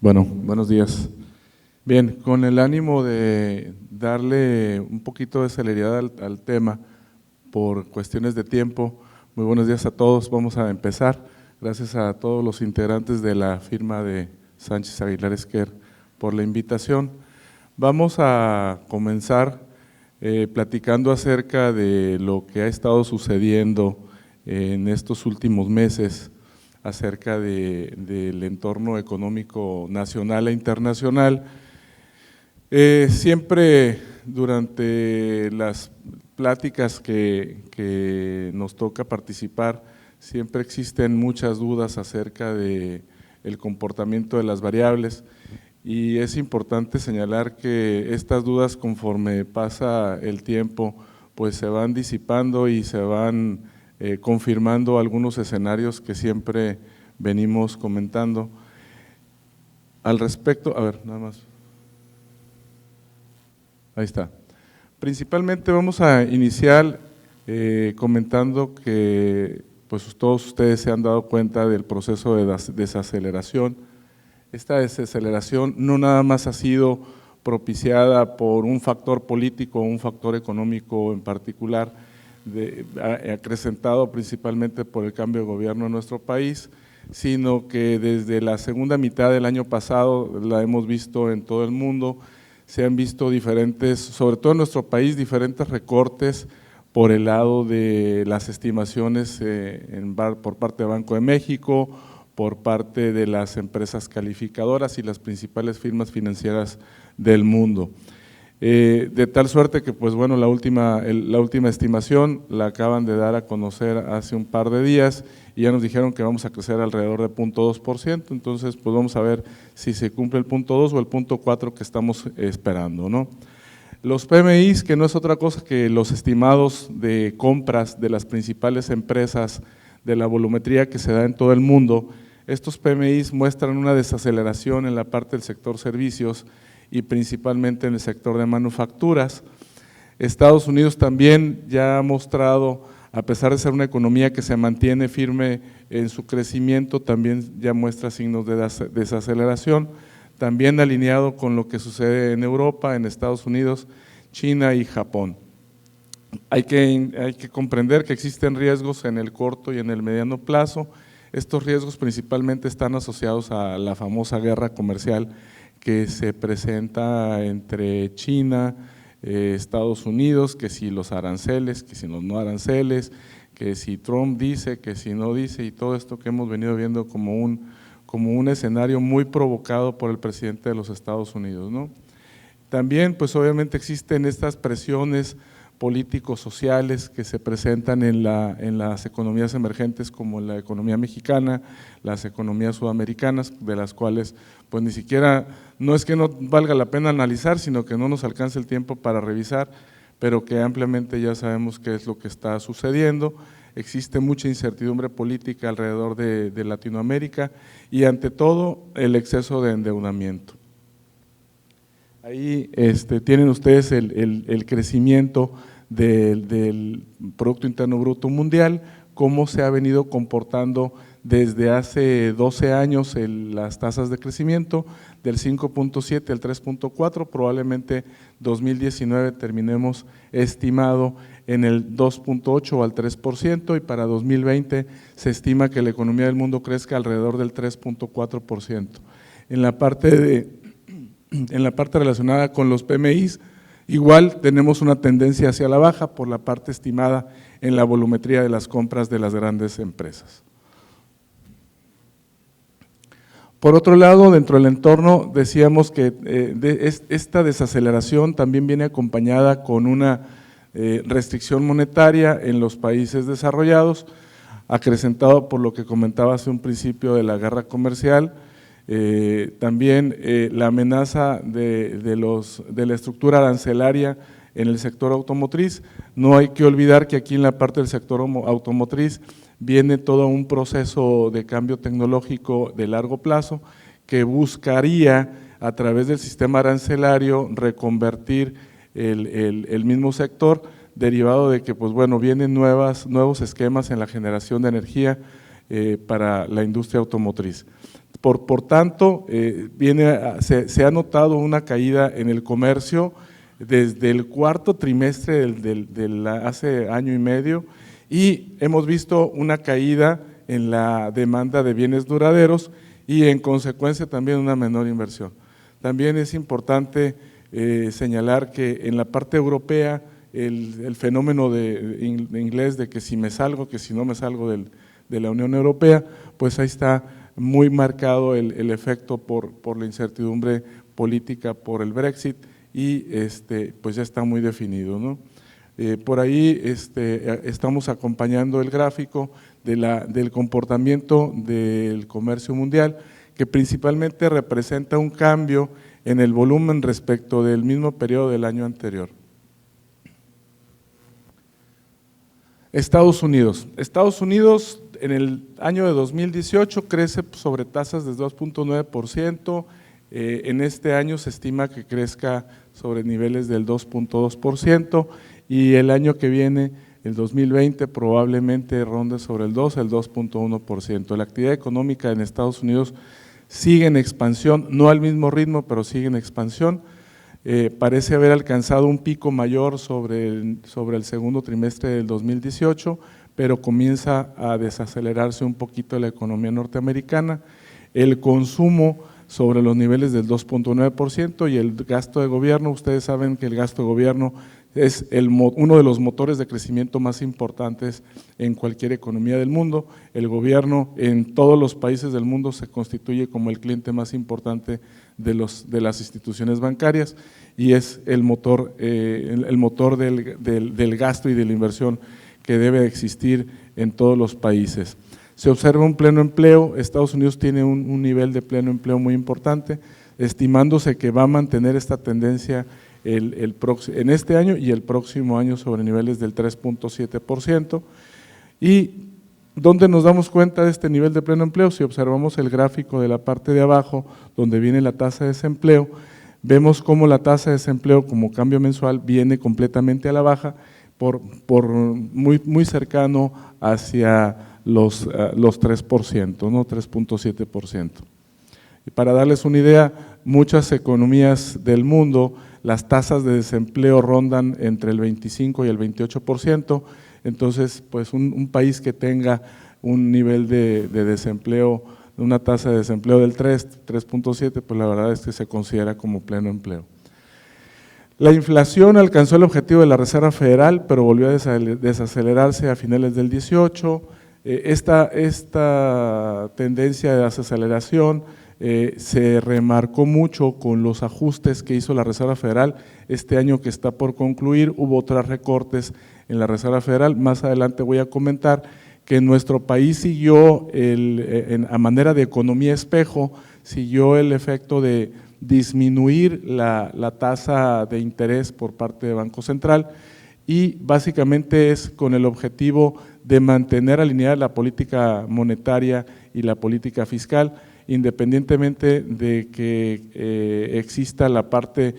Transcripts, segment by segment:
Bueno, buenos días. Bien, con el ánimo de darle un poquito de celeridad al tema por cuestiones de tiempo, muy buenos días a todos, vamos a empezar. Gracias a todos los integrantes de la firma de Sánchez Aguilar Esquer por la invitación. Vamos a comenzar platicando acerca de lo que ha estado sucediendo en estos últimos meses acerca del entorno económico nacional e internacional. Siempre durante las pláticas que nos toca participar, siempre existen muchas dudas acerca del comportamiento de las variables y es importante señalar que estas dudas, conforme pasa el tiempo, pues se van disipando y se van confirmando algunos escenarios que siempre venimos comentando. Al respecto, a ver, nada más. Ahí está. Principalmente vamos a iniciar comentando que pues todos ustedes se han dado cuenta del proceso de desaceleración. Esta desaceleración no nada más ha sido propiciada por un factor político o un factor económico en particular, acrecentado principalmente por el cambio de gobierno en nuestro país, sino que desde la segunda mitad del año pasado la hemos visto en todo el mundo. Se han visto diferentes, sobre todo en nuestro país, diferentes recortes por el lado de las estimaciones por parte de Banco de México, por parte de las empresas calificadoras y las principales firmas financieras del mundo. De tal suerte que pues bueno, la última estimación la acaban de dar a conocer hace un par de días y ya nos dijeron que vamos a crecer alrededor de 0.2%, entonces pues vamos a ver si se cumple el 0.2 o el 0.4 que estamos esperando, ¿no? Los PMIs, que no es otra cosa que los estimados de compras de las principales empresas de la volumetría que se da en todo el mundo, estos PMIs muestran una desaceleración en la parte del sector servicios y principalmente en el sector de manufacturas. Estados Unidos también ya ha mostrado, a pesar de ser una economía que se mantiene firme en su crecimiento, también ya muestra signos de desaceleración, también alineado con lo que sucede en Europa, en Estados Unidos, China y Japón. Hay que comprender que existen riesgos en el corto y en el mediano plazo. Estos riesgos principalmente están asociados a la famosa guerra comercial que se presenta entre China, Estados Unidos, que si los aranceles, que si los no aranceles, que si Trump dice, que si no dice, y todo esto que hemos venido viendo como un escenario muy provocado por el presidente de los Estados Unidos, ¿no? También pues obviamente existen estas presiones políticos sociales que se presentan en las economías emergentes como la economía mexicana, las economías sudamericanas, de las cuales pues ni siquiera, no es que no valga la pena analizar, sino que no nos alcanza el tiempo para revisar, pero que ampliamente ya sabemos qué es lo que está sucediendo. Existe mucha incertidumbre política alrededor de Latinoamérica y ante todo el exceso de endeudamiento. Ahí tienen ustedes el crecimiento del Producto Interno Bruto Mundial, cómo se ha venido comportando desde hace 12 años las tasas de crecimiento, del 5.7 al 3.4, probablemente 2019 terminemos estimado en el 2.8 o al 3% y para 2020 se estima que la economía del mundo crezca alrededor del 3.4%. En la parte relacionada con los PMIs, igual tenemos una tendencia hacia la baja por la parte estimada en la volumetría de las compras de las grandes empresas. Por otro lado, dentro del entorno decíamos que esta desaceleración también viene acompañada con una restricción monetaria en los países desarrollados, acrecentado por lo que comentaba hace un principio de la guerra comercial. También la amenaza de la estructura arancelaria en el sector automotriz. No hay que olvidar que aquí en la parte del sector automotriz viene todo un proceso de cambio tecnológico de largo plazo que buscaría a través del sistema arancelario reconvertir el mismo sector, derivado de que pues bueno, vienen nuevos esquemas en la generación de energía para la industria automotriz. Por tanto, se ha notado una caída en el comercio desde el cuarto trimestre hace año y medio, y hemos visto una caída en la demanda de bienes duraderos y en consecuencia también una menor inversión. También es importante señalar que en la parte europea el fenómeno de inglés de que si me salgo, que si no me salgo de la Unión Europea, pues ahí está muy marcado el efecto por la incertidumbre política por el Brexit, y pues ya está muy definido, ¿no? Por ahí estamos acompañando el gráfico del comportamiento del comercio mundial, que principalmente representa un cambio en el volumen respecto del mismo periodo del año anterior. Estados Unidos en el año de 2018 crece sobre tasas de 2.9%, en este año se estima que crezca sobre niveles del 2.2%, y el año que viene, el 2020, probablemente ronde sobre el 2.1%. La actividad económica en Estados Unidos sigue en expansión, no al mismo ritmo, pero sigue en expansión. Parece haber alcanzado un pico mayor sobre el segundo trimestre del 2018, pero comienza a desacelerarse un poquito la economía norteamericana. El consumo sobre los niveles del 2.9%, y el gasto de gobierno, ustedes saben que el gasto de gobierno es uno de los motores de crecimiento más importantes en cualquier economía del mundo. El gobierno en todos los países del mundo se constituye como el cliente más importante de las instituciones bancarias, y es el motor del gasto y de la inversión que debe existir en todos los países. Se observa un pleno empleo. Estados Unidos tiene un nivel de pleno empleo muy importante, estimándose que va a mantener esta tendencia en este año y el próximo año sobre niveles del 3.7%. ¿Y dónde nos damos cuenta de este nivel de pleno empleo? Si observamos el gráfico de la parte de abajo, donde viene la tasa de desempleo, vemos cómo la tasa de desempleo como cambio mensual viene completamente a la baja, muy cercano hacia los 3%, ¿no? 3.7%. Y para darles una idea, muchas economías del mundo, las tasas de desempleo rondan entre el 25 y el 28%, entonces pues un país que tenga un nivel de desempleo, una tasa de desempleo del 3.7, pues la verdad es que se considera como pleno empleo. La inflación alcanzó el objetivo de la Reserva Federal, pero volvió a desacelerarse a finales del 18. Esta tendencia de desaceleración se remarcó mucho con los ajustes que hizo la Reserva Federal. Este año que está por concluir hubo otros recortes en la Reserva Federal. Más adelante voy a comentar que nuestro país siguió, a manera de economía espejo, siguió el efecto de disminuir la tasa de interés por parte del Banco Central, y básicamente es con el objetivo de mantener alineada la política monetaria y la política fiscal, independientemente de que exista la parte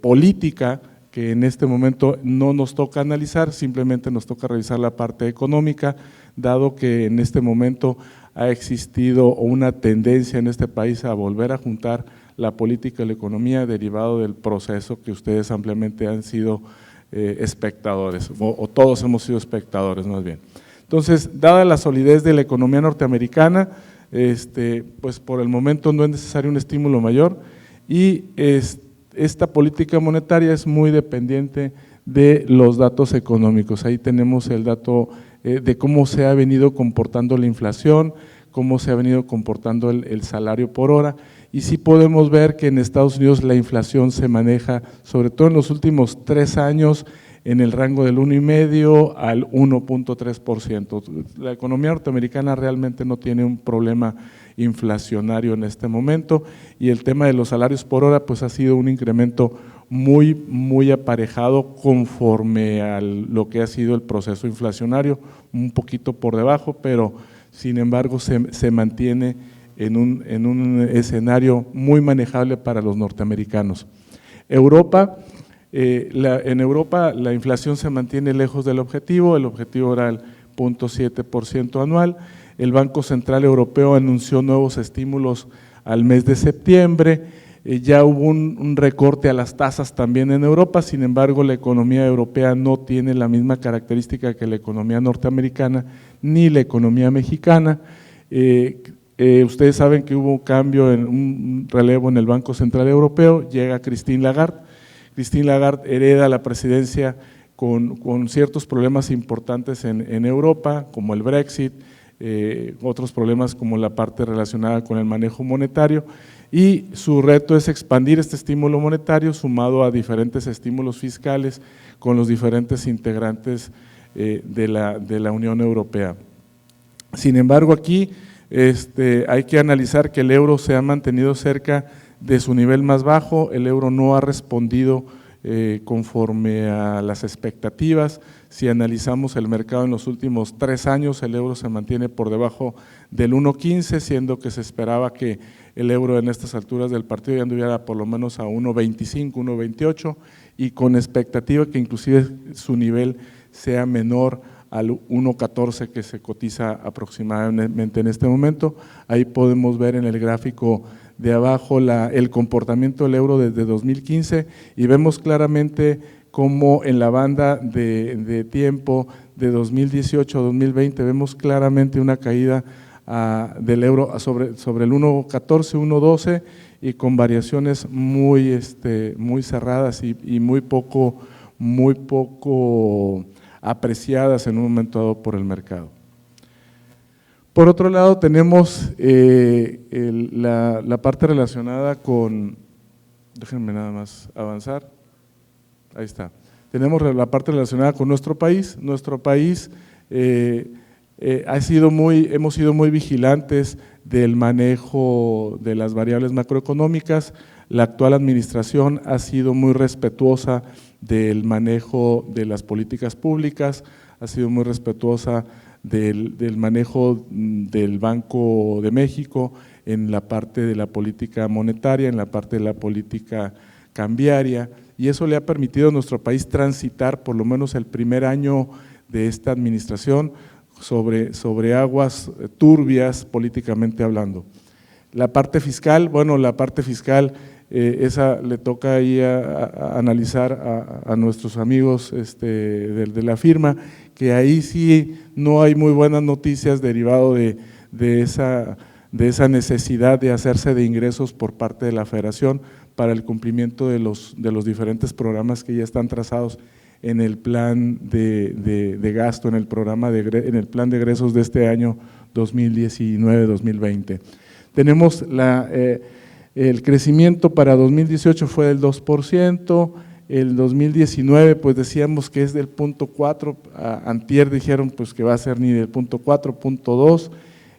política, que en este momento no nos toca analizar, simplemente nos toca revisar la parte económica, dado que en este momento ha existido una tendencia en este país a volver a juntar la política y la economía derivado del proceso que ustedes ampliamente han sido espectadores, o todos hemos sido espectadores más bien. Entonces, dada la solidez de la economía norteamericana, pues por el momento no es necesario un estímulo mayor, y esta política monetaria es muy dependiente de los datos económicos. Ahí tenemos el dato de cómo se ha venido comportando la inflación, cómo se ha venido comportando el salario por hora, y sí podemos ver que en Estados Unidos la inflación se maneja, sobre todo en los últimos 3 años, en el rango del 1,5 al 1.3%. La economía norteamericana realmente no tiene un problema inflacionario en este momento, y el tema de los salarios por hora pues ha sido un incremento muy aparejado conforme a lo que ha sido el proceso inflacionario, un poquito por debajo, pero sin embargo se mantiene en un escenario muy manejable para los norteamericanos. Europa, en Europa la inflación se mantiene lejos del objetivo, el objetivo era el 0.7% anual. El Banco Central Europeo anunció nuevos estímulos al mes de septiembre, ya hubo un recorte a las tasas también en Europa, sin embargo la economía europea no tiene la misma característica que la economía norteamericana ni la economía mexicana. Ustedes saben que hubo un cambio, un relevo en el Banco Central Europeo, llega Christine Lagarde. Christine Lagarde hereda la presidencia con ciertos problemas importantes en Europa, como el Brexit, otros problemas como la parte relacionada con el manejo monetario, y su reto es expandir este estímulo monetario sumado a diferentes estímulos fiscales con los diferentes integrantes de la Unión Europea. Sin embargo, aquí hay que analizar que el euro se ha mantenido cerca de su nivel más bajo, el euro no ha respondido conforme a las expectativas. Si analizamos el mercado en los últimos 3 años, el euro se mantiene por debajo del 1.15, siendo que se esperaba que el euro en estas alturas del partido ya anduviera por lo menos a 1.25, 1.28 y con expectativa que inclusive su nivel sea menor al 1.14 que se cotiza aproximadamente en este momento. Ahí podemos ver en el gráfico de abajo el comportamiento del euro desde 2015 y vemos claramente cómo en la banda de tiempo de 2018 a 2020 vemos claramente una caída del euro sobre el 1.14, 1.12 y con variaciones muy cerradas y muy poco apreciadas en un momento dado por el mercado. Por otro lado tenemos la parte relacionada con, déjenme nada más avanzar, ahí está, tenemos la parte relacionada con nuestro país. Nuestro país hemos sido muy vigilantes del manejo de las variables macroeconómicas. La actual administración ha sido muy respetuosa del manejo de las políticas públicas, ha sido muy respetuosa del manejo del Banco de México en la parte de la política monetaria, en la parte de la política cambiaria, y eso le ha permitido a nuestro país transitar por lo menos el primer año de esta administración sobre aguas turbias políticamente hablando. La parte fiscal, bueno, la parte fiscal esa le toca ahí a analizar a nuestros amigos de la firma, que ahí sí no hay muy buenas noticias derivado de esa necesidad de hacerse de ingresos por parte de la Federación para el cumplimiento de los diferentes programas que ya están trazados en el plan de gasto, en el plan de egresos de este año 2019-2020. Tenemos el crecimiento para 2018 fue del 2%, el 2019 pues decíamos que es del 0.4, antier dijeron pues que va a ser ni del 0.4, 0.2,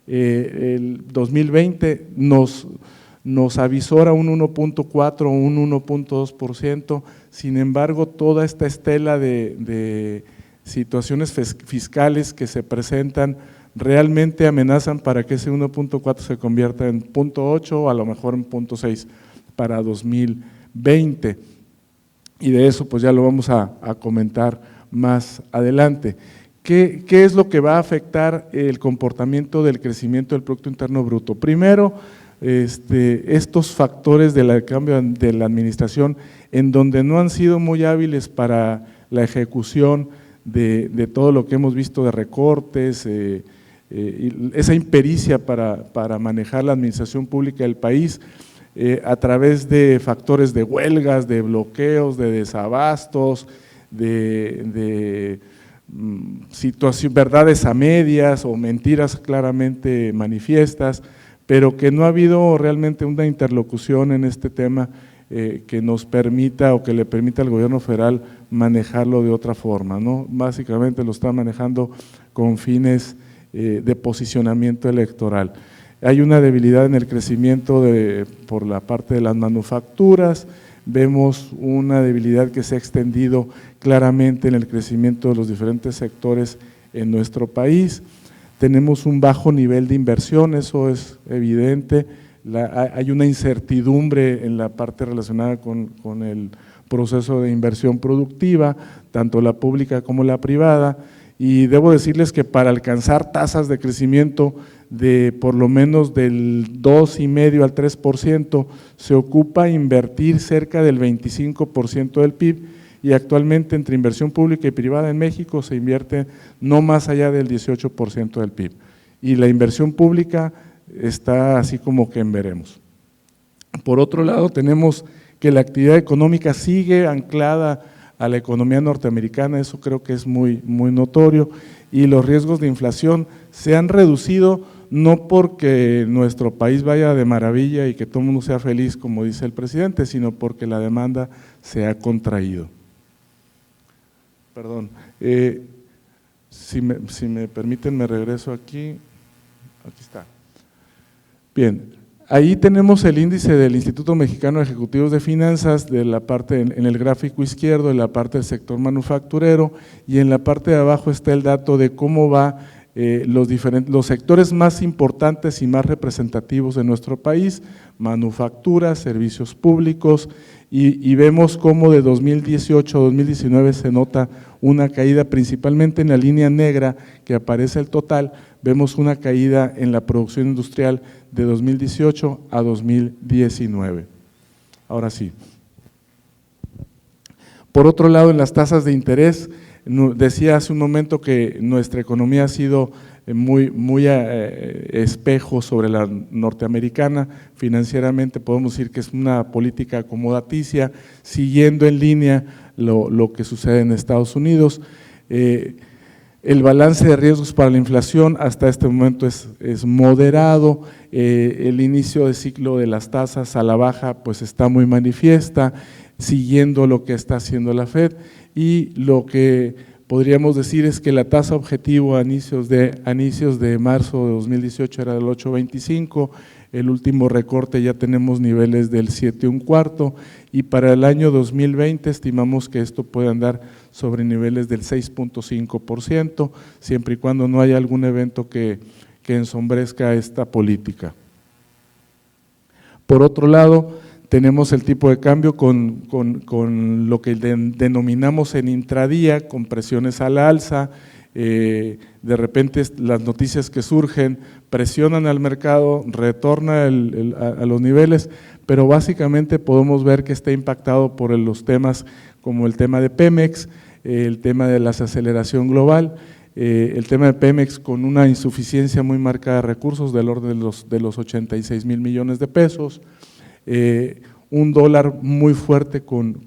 el 2020 nos avisora un 1.4 o un 1.2%, sin embargo toda esta estela de situaciones fiscales que se presentan realmente amenazan para que ese 1.4 se convierta en 0.8 o a lo mejor en 0.6 para 2020, y de eso pues ya lo vamos a comentar más adelante. ¿Qué es lo que va a afectar el comportamiento del crecimiento del Producto Interno Bruto? Primero, estos factores del cambio de la administración en donde no han sido muy hábiles para la ejecución de todo lo que hemos visto de recortes, esa impericia para manejar la administración pública del país a través de factores de huelgas, de bloqueos, de desabastos, de verdades a medias o mentiras claramente manifiestas, pero que no ha habido realmente una interlocución en este tema que nos permita o que le permita al gobierno federal manejarlo de otra forma, ¿no? Básicamente lo está manejando con fines de posicionamiento electoral. Hay una debilidad en el crecimiento por la parte de las manufacturas, vemos una debilidad que se ha extendido claramente en el crecimiento de los diferentes sectores en nuestro país. Tenemos un bajo nivel de inversión, eso es evidente, hay una incertidumbre en la parte relacionada con el proceso de inversión productiva, tanto la pública como la privada, y debo decirles que para alcanzar tasas de crecimiento de por lo menos del 2,5 al 3%, se ocupa invertir cerca del 25% del PIB, y actualmente entre inversión pública y privada en México se invierte no más allá del 18% del PIB, y la inversión pública está así como que en veremos. Por otro lado, tenemos que la actividad económica sigue anclada a la economía norteamericana, eso creo que es muy notorio, y los riesgos de inflación se han reducido no porque nuestro país vaya de maravilla y que todo el mundo sea feliz, como dice el presidente, sino porque la demanda se ha contraído. Perdón, si me permiten me regreso aquí está. Bien. Ahí tenemos el índice del Instituto Mexicano de Ejecutivos de Finanzas, de la parte en el gráfico izquierdo, en la parte del sector manufacturero, y en la parte de abajo está el dato de cómo va los sectores más importantes y más representativos de nuestro país: manufactura, servicios públicos, y vemos cómo de 2018 a 2019 se nota una caída, principalmente en la línea negra que aparece el total, vemos una caída en la producción industrial de 2018 a 2019. Ahora sí. Por otro lado, en las tasas de interés, decía hace un momento que nuestra economía ha sido muy espejo sobre la norteamericana. Financieramente podemos decir que es una política acomodaticia, siguiendo en línea lo que sucede en Estados Unidos. El balance de riesgos para la inflación hasta este momento es moderado, el inicio de ciclo de las tasas a la baja pues está muy manifiesta, siguiendo lo que está haciendo la FED, y lo que podríamos decir es que la tasa objetivo a inicios de marzo de 2018 era del 8,25, el último recorte ya tenemos niveles del 7,25, y para el año 2020 estimamos que esto puede andar sobre niveles del 6,5%, siempre y cuando no haya algún evento que ensombrezca esta política. Por otro lado, tenemos el tipo de cambio con lo que denominamos en intradía, con presiones a la alza. De repente las noticias que surgen presionan al mercado, retorna a los niveles, pero básicamente podemos ver que está impactado por los temas como el tema de Pemex, el tema de la desaceleración global, el tema de Pemex con una insuficiencia muy marcada de recursos del orden de los 86,000 millones de pesos, un dólar muy fuerte con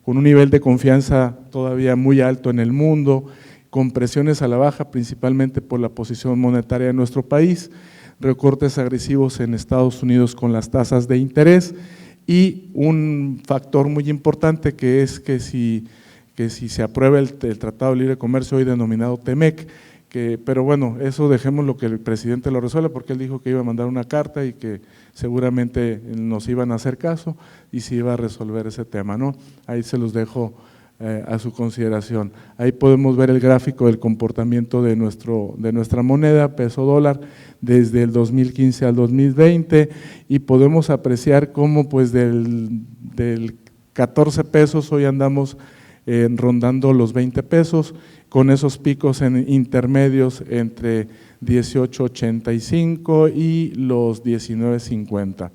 un nivel de confianza todavía muy alto en el mundo, con presiones a la baja principalmente por la posición monetaria de nuestro país, recortes agresivos en Estados Unidos con las tasas de interés, y un factor muy importante que es que si se aprueba el Tratado de Libre Comercio hoy denominado TEMEC, pero bueno, eso dejemos lo que el presidente lo resuelva, porque él dijo que iba a mandar una carta y que seguramente nos iban a hacer caso y se iba a resolver ese tema, ¿no? Ahí se los dejo a su consideración. Ahí podemos ver el gráfico del comportamiento de nuestra moneda, peso dólar, desde el 2015 al 2020, y podemos apreciar cómo pues del 14 pesos hoy andamos rondando los 20 pesos, con esos picos en intermedios entre 18.85 y los 19.50,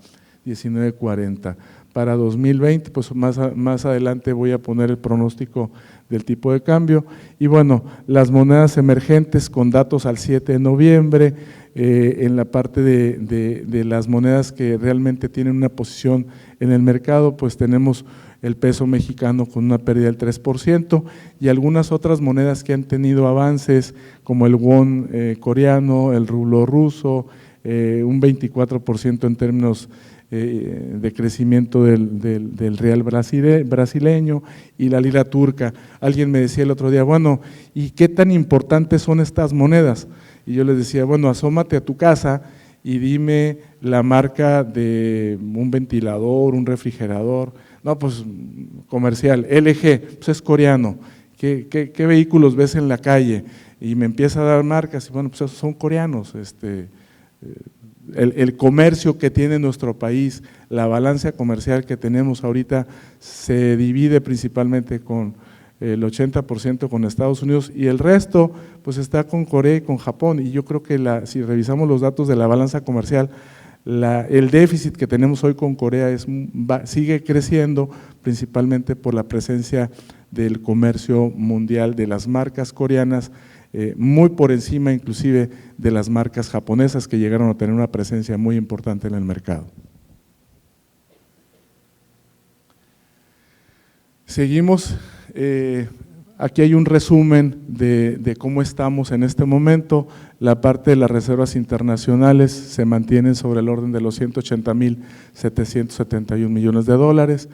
19.40. Para 2020, pues más adelante voy a poner el pronóstico del tipo de cambio. Y bueno, las monedas emergentes con datos al 7 de noviembre, en la parte de las monedas que realmente tienen una posición en el mercado, pues tenemos el peso mexicano con una pérdida del 3%, y algunas otras monedas que han tenido avances como el won coreano, el rublo ruso, un 24% en términos de crecimiento del real brasileño, y la lira turca. Alguien me decía el otro día, bueno, ¿y qué tan importantes son estas monedas? Y yo les decía, bueno, asómate a tu casa y dime la marca de un ventilador, un refrigerador. No, pues comercial, LG, pues es coreano. ¿Qué vehículos ves en la calle? Y me empieza a dar marcas, y bueno, pues son coreanos. El comercio que tiene nuestro país, la balanza comercial que tenemos ahorita se divide principalmente el 80% con Estados Unidos y el resto pues está con Corea y con Japón. Y yo creo que si revisamos los datos de la balanza comercial, el déficit que tenemos hoy con Corea sigue creciendo principalmente por la presencia del comercio mundial de las marcas coreanas, muy por encima inclusive de las marcas japonesas que llegaron a tener una presencia muy importante en el mercado. Seguimos, aquí hay un resumen de cómo estamos en este momento. La parte de las reservas internacionales se mantienen sobre el orden de los 180.771 millones de dólares.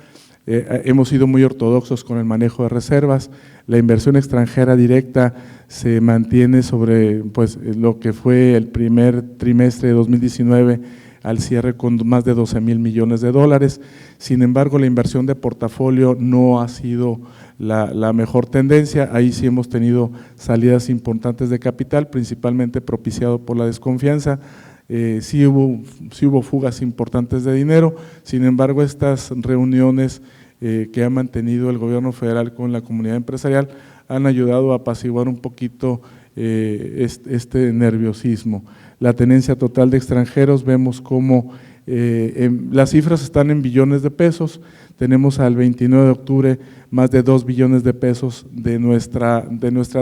Hemos sido muy ortodoxos con el manejo de reservas. La inversión extranjera directa se mantiene sobre pues, lo que fue el primer trimestre de 2019 al cierre con más de 12,000 millones de dólares. Sin embargo, la inversión de portafolio no ha sido la mejor tendencia. Ahí sí hemos tenido salidas importantes de capital, principalmente propiciado por la desconfianza. Sí hubo fugas importantes de dinero. Sin embargo, estas reuniones que ha mantenido el gobierno federal con la comunidad empresarial han ayudado a apaciguar un poquito este nerviosismo. La tenencia total de extranjeros, vemos cómo las cifras están en billones de pesos. Tenemos al 29 de octubre más de 2 billones de pesos de nuestra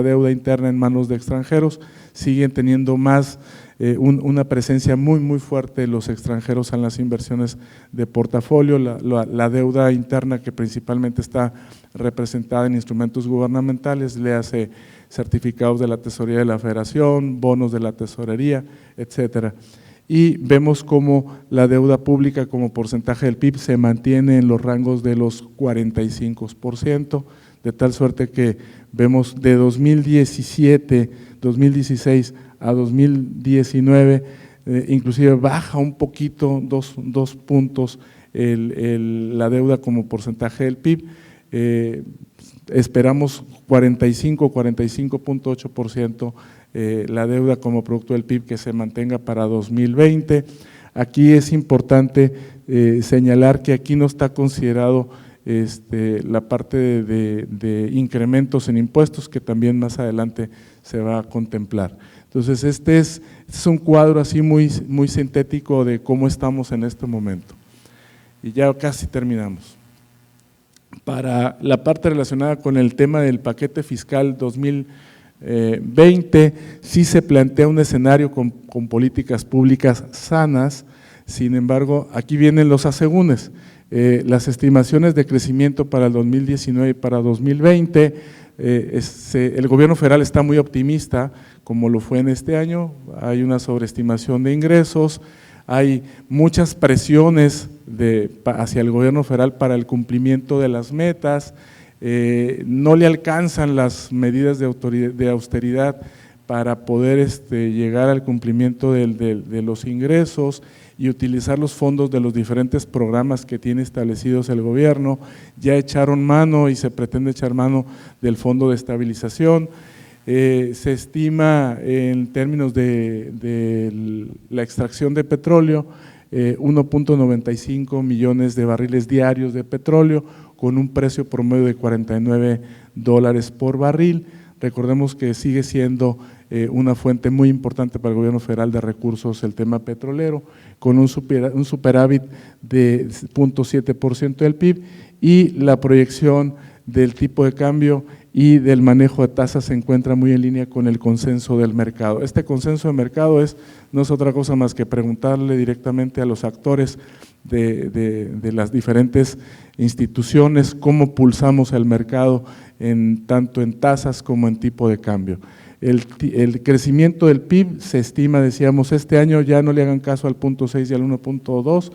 deuda interna en manos de extranjeros. Siguen teniendo más una presencia muy fuerte los extranjeros en las inversiones de portafolio. La deuda interna, que principalmente está representada en instrumentos gubernamentales, le hace certificados de la Tesorería de la Federación, bonos de la Tesorería, etcétera. Y vemos cómo la deuda pública como porcentaje del PIB se mantiene en los rangos de los 45%, de tal suerte que vemos de 2016 a 2019, inclusive baja un poquito, dos puntos la deuda como porcentaje del PIB. Esperamos 45.8% la deuda como producto del PIB que se mantenga para 2020. Aquí es importante señalar que aquí no está considerado la parte de incrementos en impuestos, que también más adelante se va a contemplar. Entonces, este es un cuadro así muy sintético de cómo estamos en este momento. Y ya casi terminamos. Para la parte relacionada con el tema del paquete fiscal 2020, sí se plantea un escenario con políticas públicas sanas. Sin embargo, aquí vienen los asegúnes. Las estimaciones de crecimiento para el 2019 y para 2020, el gobierno federal está muy optimista, como lo fue en este año. Hay una sobreestimación de ingresos, hay muchas presiones hacia el gobierno federal para el cumplimiento de las metas, no le alcanzan las medidas de austeridad para poder llegar al cumplimiento de los ingresos y utilizar los fondos de los diferentes programas que tiene establecidos el gobierno. Ya echaron mano y se pretende echar mano del Fondo de Estabilización. Se estima en términos de la extracción de petróleo 1.95 millones de barriles diarios de petróleo con un precio promedio de $49 por barril. Recordemos que sigue siendo una fuente muy importante para el gobierno federal de recursos el tema petrolero, con un superávit de 0.7% del PIB, y la proyección del tipo de cambio y del manejo de tasas se encuentra muy en línea con el consenso del mercado. Este consenso de mercado no es otra cosa más que preguntarle directamente a los actores de las diferentes instituciones cómo pulsamos el mercado tanto en tasas como en tipo de cambio. El crecimiento del PIB se estima, decíamos, este año, ya no le hagan caso al 0.6 y al 1.2,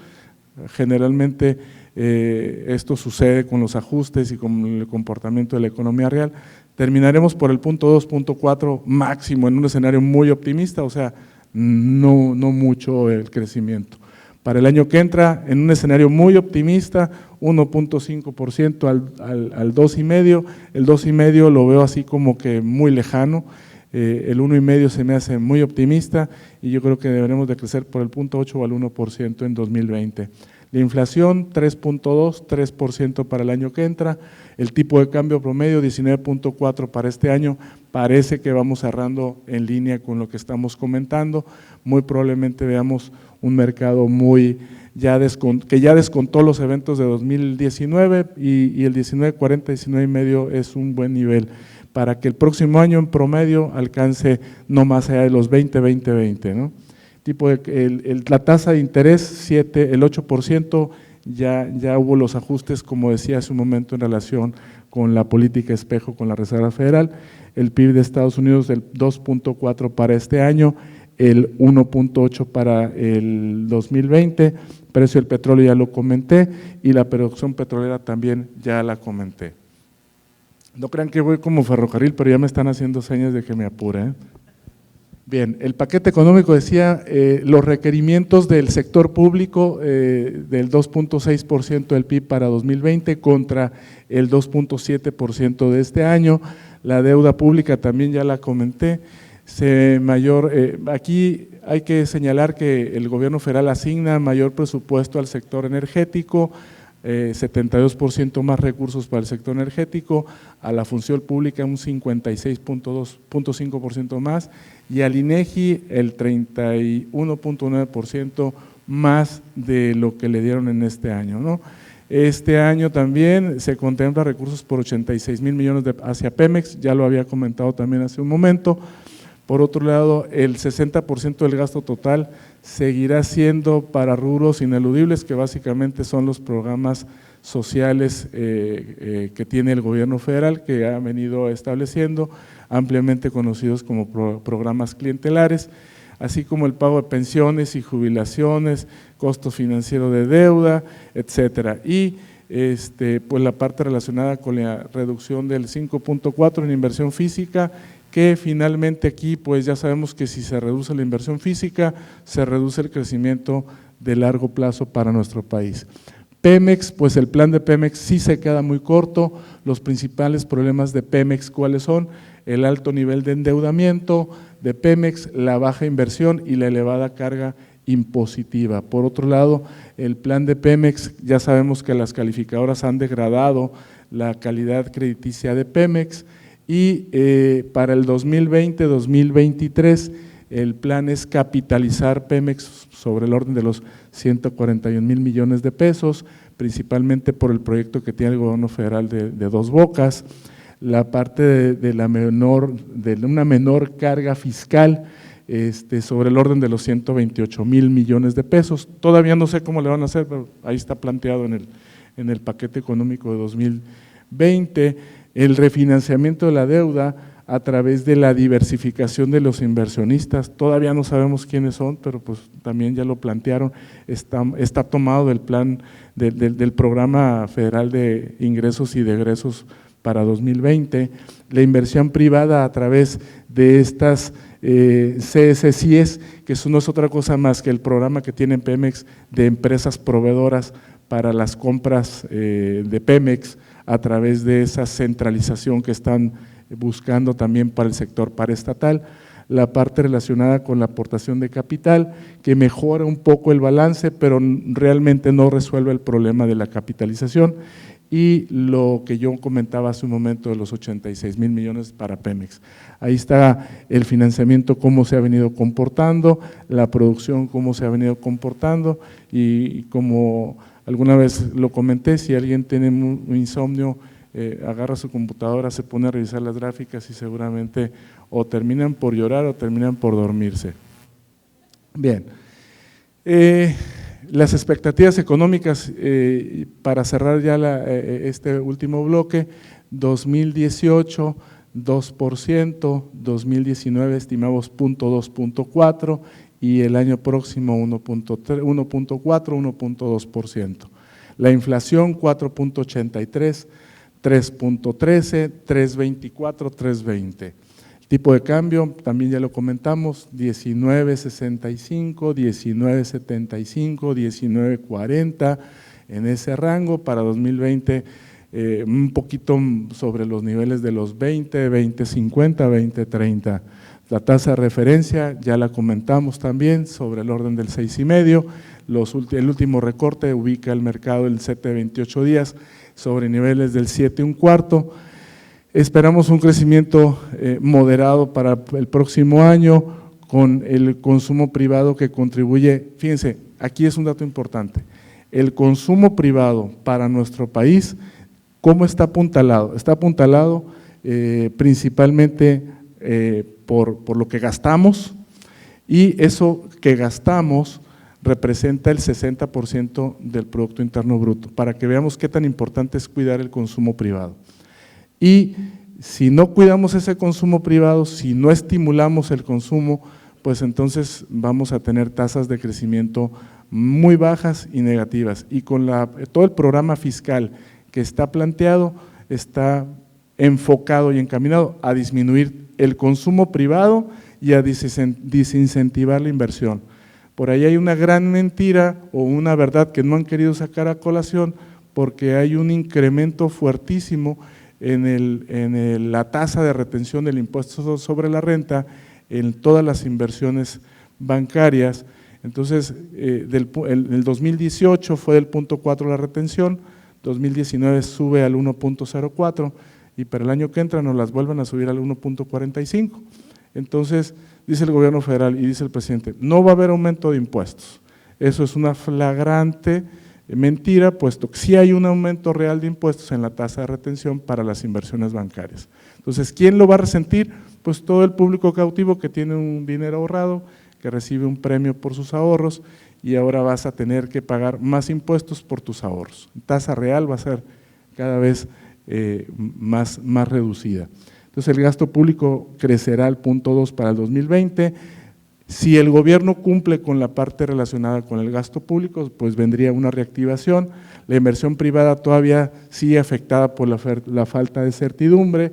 generalmente esto sucede con los ajustes y con el comportamiento de la economía real. Terminaremos por el 0.2, 0.4 máximo en un escenario muy optimista, o sea, no mucho el crecimiento. Para el año que entra, en un escenario muy optimista, 1.5% al 2,5%, el 2,5% lo veo así como que muy lejano, el 1,5% se me hace muy optimista y yo creo que deberemos de crecer por el 0.8 o al 1% en 2020. La inflación 3.2, 3% para el año que entra, el tipo de cambio promedio 19.4 para este año, parece que vamos cerrando en línea con lo que estamos comentando, muy probablemente veamos un mercado que ya descontó los eventos de 2019 y el 19.40, 19.5 es un buen nivel para que el próximo año en promedio alcance no más allá de los 20, ¿no? La tasa de interés, el 8%, ya hubo los ajustes, como decía hace un momento, en relación con la política espejo con la Reserva Federal, el PIB de Estados Unidos del 2.4 para este año, el 1.8 para el 2020, precio del petróleo ya lo comenté y la producción petrolera también ya la comenté. No crean que voy como ferrocarril, pero ya me están haciendo señas de que me apure, ¿eh? Bien, el paquete económico decía los requerimientos del sector público del 2.6% del PIB para 2020 contra el 2.7% de este año, la deuda pública también ya la comenté, aquí hay que señalar que el gobierno federal asigna mayor presupuesto al sector energético, 72% más recursos para el sector energético, a la función pública un 56.5% más y al INEGI el 31.9% más de lo que le dieron en este año, ¿no? Este año también se contempla recursos por 86,000 millones hacia Pemex, ya lo había comentado también hace un momento. Por otro lado, el 60% del gasto total seguirá siendo para rubros ineludibles, que básicamente son los programas sociales que tiene el gobierno federal, que ha venido estableciendo, ampliamente conocidos como programas clientelares, así como el pago de pensiones y jubilaciones, costo financiero de deuda, etcétera. Y pues la parte relacionada con la reducción del 5.4 en inversión física, que finalmente aquí pues ya sabemos que si se reduce la inversión física, se reduce el crecimiento de largo plazo para nuestro país. Pemex, pues el plan de Pemex sí se queda muy corto, los principales problemas de Pemex, ¿cuáles son? El alto nivel de endeudamiento de Pemex, la baja inversión y la elevada carga impositiva. Por otro lado, el plan de Pemex, ya sabemos que las calificadoras han degradado la calidad crediticia de Pemex, y para el 2020-2023 el plan es capitalizar Pemex sobre el orden de los 141,000 millones de pesos, principalmente por el proyecto que tiene el gobierno federal de Dos Bocas, la parte de una menor carga fiscal sobre el orden de los 128,000 millones de pesos, todavía no sé cómo le van a hacer, pero ahí está planteado en el paquete económico de 2020, el refinanciamiento de la deuda a través de la diversificación de los inversionistas, todavía no sabemos quiénes son, pero pues también ya lo plantearon, está tomado del plan, del programa federal de ingresos y de egresos para 2020, la inversión privada a través de estas CSCIES, que eso no es otra cosa más que el programa que tiene Pemex de empresas proveedoras para las compras de Pemex, a través de esa centralización que están buscando también para el sector paraestatal, la parte relacionada con la aportación de capital, que mejora un poco el balance, pero realmente no resuelve el problema de la capitalización, y lo que yo comentaba hace un momento de los 86,000 millones para Pemex. Ahí está el financiamiento, cómo se ha venido comportando, la producción, cómo se ha venido comportando, y como alguna vez lo comenté, si alguien tiene un insomnio, agarra su computadora, se pone a revisar las gráficas y seguramente o terminan por llorar o terminan por dormirse. Bien, las expectativas económicas para cerrar ya este último bloque, 2018 2%, 2019 estimamos 0.2, 0.4 y el año próximo 1.4, 1.2%. La inflación 4.83, 3.13, 3.24, 3.20. El tipo de cambio, también ya lo comentamos, 19.65, 19.75, 19.40, en ese rango. Para 2020 un poquito sobre los niveles de los 20, 20.50, 20.30 La tasa de referencia ya la comentamos también, sobre el orden del 6,5, el último recorte ubica el mercado el 7 de 28 días sobre niveles del 7,25. Esperamos un crecimiento moderado para el próximo año con el consumo privado que contribuye. Fíjense, aquí es un dato importante, el consumo privado para nuestro país, ¿cómo está apuntalado? Está apuntalado principalmente por lo que gastamos, y eso que gastamos representa el 60% del Producto Interno Bruto, para que veamos qué tan importante es cuidar el consumo privado. Y si no cuidamos ese consumo privado, si no estimulamos el consumo, pues entonces vamos a tener tasas de crecimiento muy bajas y negativas. Y con todo el programa fiscal que está planteado, está enfocado y encaminado a disminuir el consumo privado y a desincentivar la inversión. Por ahí hay una gran mentira o una verdad que no han querido sacar a colación, porque hay un incremento fuertísimo en la tasa de retención del impuesto sobre la renta en todas las inversiones bancarias. Entonces, en el 2018 fue del 0.4 la retención, 2019 sube al 1.04 y para el año que entra nos las vuelven a subir al 1.45. Entonces, dice el gobierno federal y dice el presidente, no va a haber aumento de impuestos. Eso es una flagrante mentira, puesto que sí hay un aumento real de impuestos en la tasa de retención para las inversiones bancarias. Entonces, ¿quién lo va a resentir? Pues todo el público cautivo que tiene un dinero ahorrado, que recibe un premio por sus ahorros, y ahora vas a tener que pagar más impuestos por tus ahorros. Tasa real va a ser cada vez más reducida. Entonces, el gasto público crecerá al 0.2 para el 2020. Si el gobierno cumple con la parte relacionada con el gasto público, pues vendría una reactivación. La inversión privada todavía sigue afectada por la falta de certidumbre,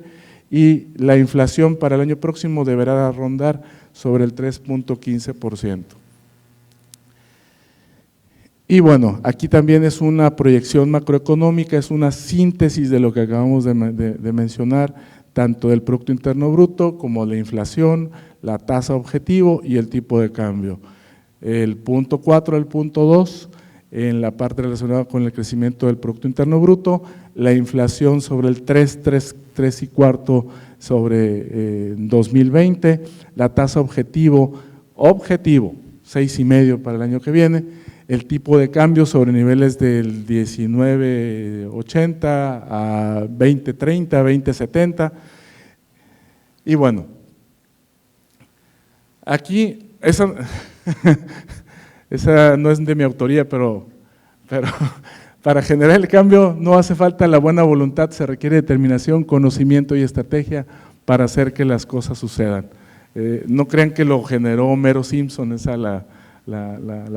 y la inflación para el año próximo deberá rondar sobre el 3.15%. Y bueno, aquí también es una proyección macroeconómica, es una síntesis de lo que acabamos de mencionar, tanto del Producto Interno Bruto como la inflación, la tasa objetivo y el tipo de cambio. El 0.4 al 0.2 en la parte relacionada con el crecimiento del Producto Interno Bruto, la inflación sobre el 3,25 sobre 2020, la tasa objetivo 6,5 para el año que viene, el tipo de cambio sobre niveles del 19.80 a 20.30, 20.70, y bueno, aquí esa no es de mi autoría, pero para generar el cambio no hace falta la buena voluntad, se requiere determinación, conocimiento y estrategia para hacer que las cosas sucedan. No crean que lo generó Homero Simpson, esa la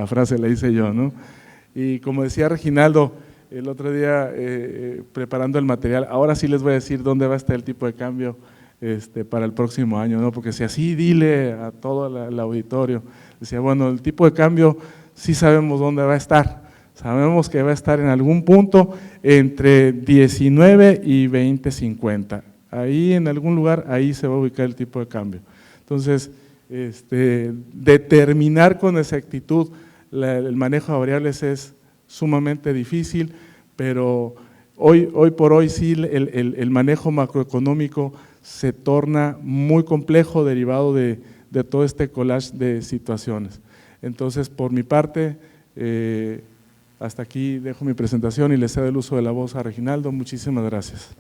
frase la hice yo, ¿no? Y como decía Reginaldo el otro día preparando el material, ahora sí les voy a decir dónde va a estar el tipo de cambio para el próximo año, ¿no? Porque si así dile a todo el auditorio, decía, bueno, el tipo de cambio sí sabemos dónde va a estar, sabemos que va a estar en algún punto entre 19 y 20.50, ahí en algún lugar, ahí se va a ubicar el tipo de cambio. Entonces, determinar con exactitud el manejo de variables es sumamente difícil, pero hoy por hoy sí el manejo macroeconómico se torna muy complejo derivado de todo este collage de situaciones. Entonces, por mi parte, hasta aquí dejo mi presentación y le cedo el uso de la voz a Reginaldo. Muchísimas gracias.